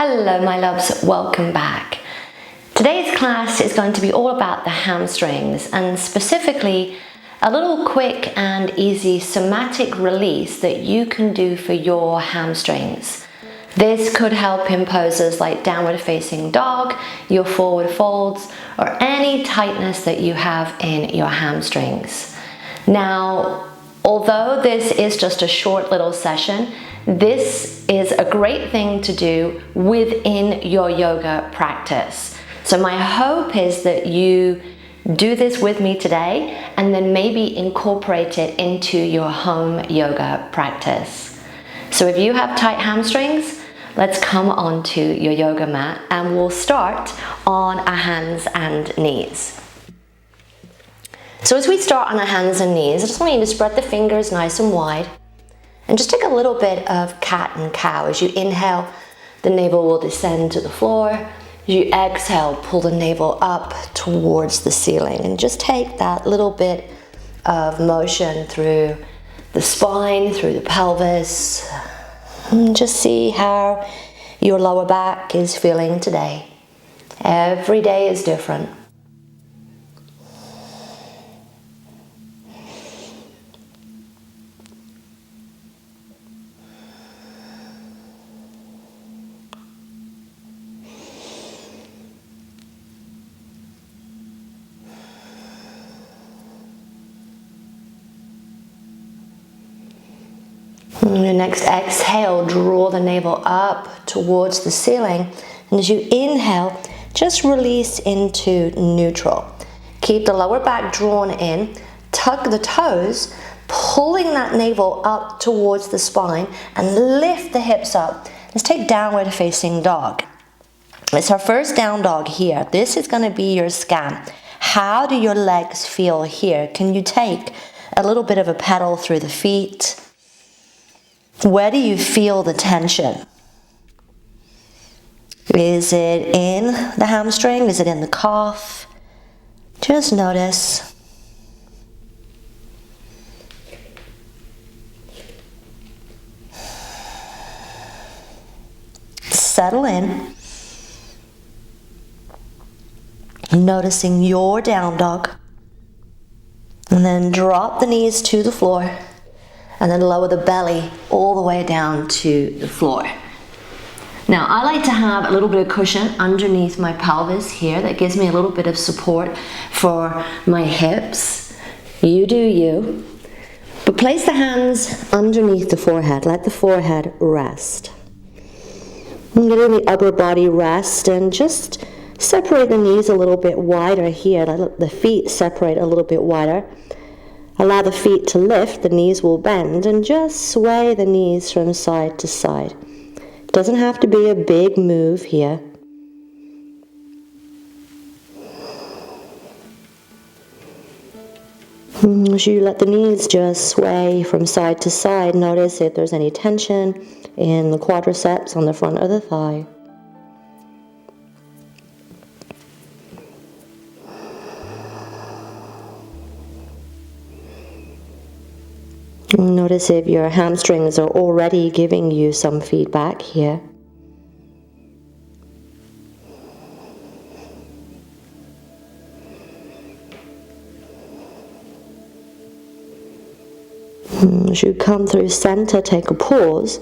Hello my loves, welcome back. Today's class is going to be all about the hamstrings and specifically a little quick and easy somatic release that you can do for your hamstrings. This could help in poses like downward facing dog, your forward folds, or any tightness that you have in your hamstrings. Now, although this is just a short little session, this is a great thing to do within your yoga practice. So my hope is that you do this with me today and then maybe incorporate it into your home yoga practice. So if you have tight hamstrings, let's come onto your yoga mat and we'll start on our hands and knees. So as we start on our hands and knees, I just want you to spread the fingers nice and wide and just take a little bit of cat and cow. As you inhale, the navel will descend to the floor. As you exhale, pull the navel up towards the ceiling and just take that little bit of motion through the spine, through the pelvis. And just see how your lower back is feeling today. Every day is different. On your next exhale, draw the navel up towards the ceiling. And as you inhale, just release into neutral. Keep the lower back drawn in, tuck the toes, pulling that navel up towards the spine and lift the hips up. Let's take downward facing dog. It's our first down dog here. This is going to be your scan. How do your legs feel here? Can you take a little bit of a pedal through the feet? Where do you feel the tension? Is it in the hamstring? Is it in the calf? Just notice. Settle in. Noticing your down dog. And then drop the knees to the floor. And then lower the belly all the way down to the floor. Now, I like to have a little bit of cushion underneath my pelvis here that gives me a little bit of support for my hips. You do you. But place the hands underneath the forehead. Let the forehead rest. And getting the upper body rest and just separate the knees a little bit wider here. Let the feet separate a little bit wider. Allow the feet to lift, the knees will bend, and just sway the knees from side to side. It doesn't have to be a big move here. As you let the knees just sway from side to side, notice if there's any tension in the quadriceps on the front of the thigh. Notice if your hamstrings are already giving you some feedback here. As you come through center, take a pause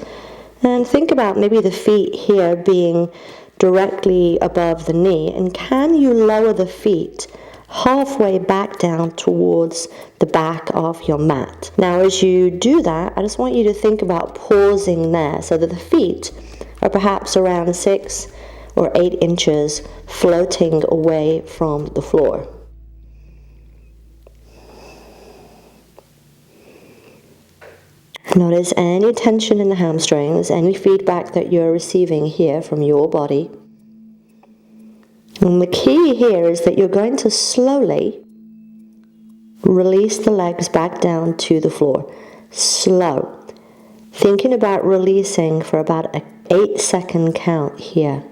and think about maybe the feet here being directly above the knee. And can you lower the feet halfway back down towards the back of your mat? Now as you do that, I just want you to think about pausing there so that the feet are perhaps around 6 or 8 inches floating away from the floor. Notice any tension in the hamstrings, any feedback that you're receiving here from your body. And the key here is that you're going to slowly release the legs back down to the floor. Slow. Thinking about releasing for about an 8-second count here.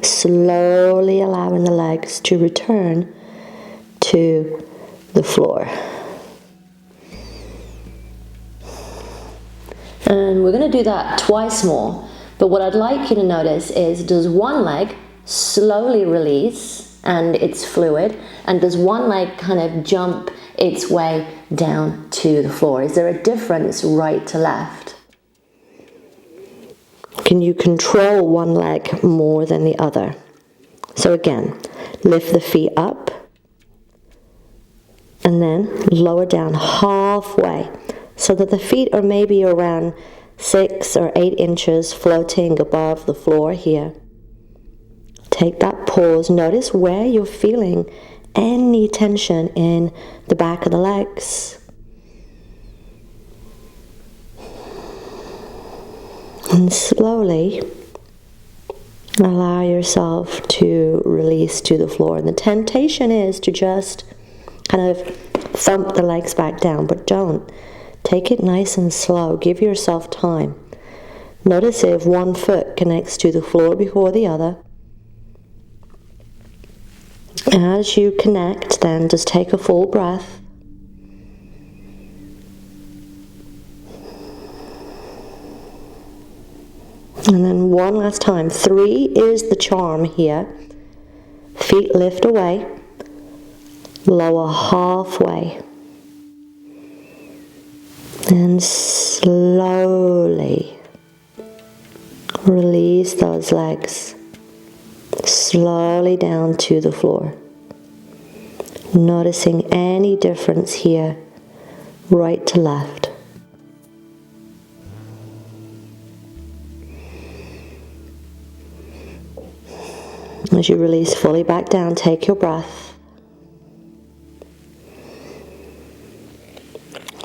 Slowly allowing the legs to return to the floor. And we're going to do that twice more. But what I'd like you to notice is, does one leg slowly release and it's fluid, and does one leg kind of jump its way down to the floor? Is there a difference right to left? Can you control one leg more than the other? So again, lift the feet up and then lower down halfway so that the feet are maybe around 6 or 8 inches floating above the floor here. Take that pause. Notice where you're feeling any tension in the back of the legs. And slowly allow yourself to release to the floor. And the temptation is to just kind of thump the legs back down, but don't. Take it nice and slow. Give yourself time. Notice if one foot connects to the floor before the other. As you connect, then just take a full breath. And then one last time. 3 is the charm here. Feet lift away. Lower halfway. And slowly release those legs. Slowly down to the floor. Noticing any difference here, right to left. As you release fully back down, take your breath.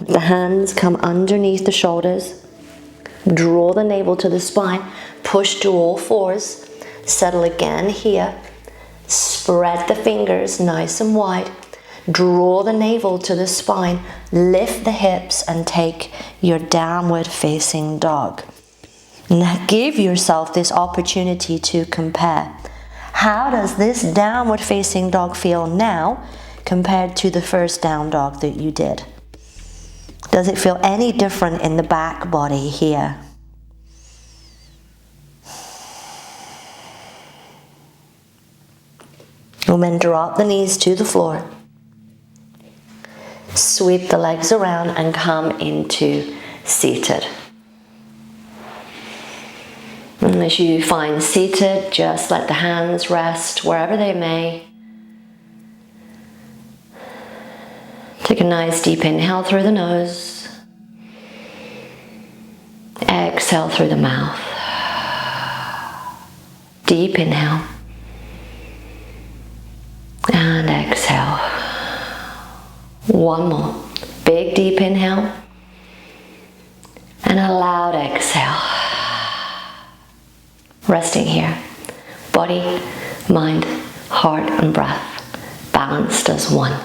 The hands come underneath the shoulders. Draw the navel to the spine. Push to all fours. Settle again here. Spread the fingers nice and wide. Draw the navel to the spine. Lift the hips and take your downward facing dog. Now give yourself this opportunity to compare. How does this downward facing dog feel now compared to the first down dog that you did? Does it feel any different in the back body here? And then drop the knees to the floor. Sweep the legs around and come into seated. And as you find seated, just let the hands rest wherever they may. Take a nice deep inhale through the nose. Exhale through the mouth. Deep inhale. And exhale. One more. Big deep inhale. And a loud exhale. Resting here. Body, mind, heart, and breath balanced as one.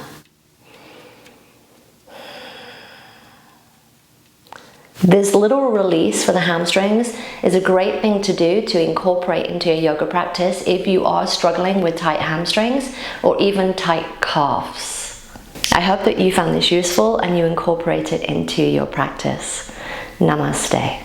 This little release for the hamstrings is a great thing to do to incorporate into your yoga practice if you are struggling with tight hamstrings or even tight calves. I hope that you found this useful and you incorporate it into your practice. Namaste.